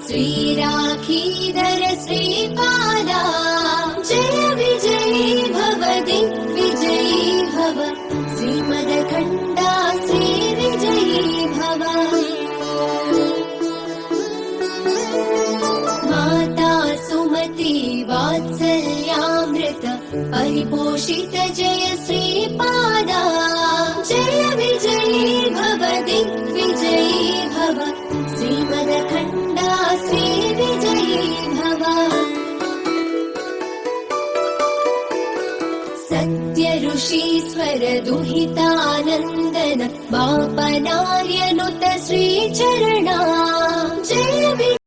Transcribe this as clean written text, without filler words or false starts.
श्रीराखीधर श्रीपादा जय विजयी भव दिग्विजयी भव श्रीमदखण्डा श्रीविजयी भव माता सुमति वात्सल्यामृत परिपोषित जय श्रीपादा जय विजयी भव दिग्विजयी भव श्रीमदखण्डा श्रीविजयी भव सत्य ऋषीश्वर दुहितानन्दन बापनार्यनुत श्रीचरणा जय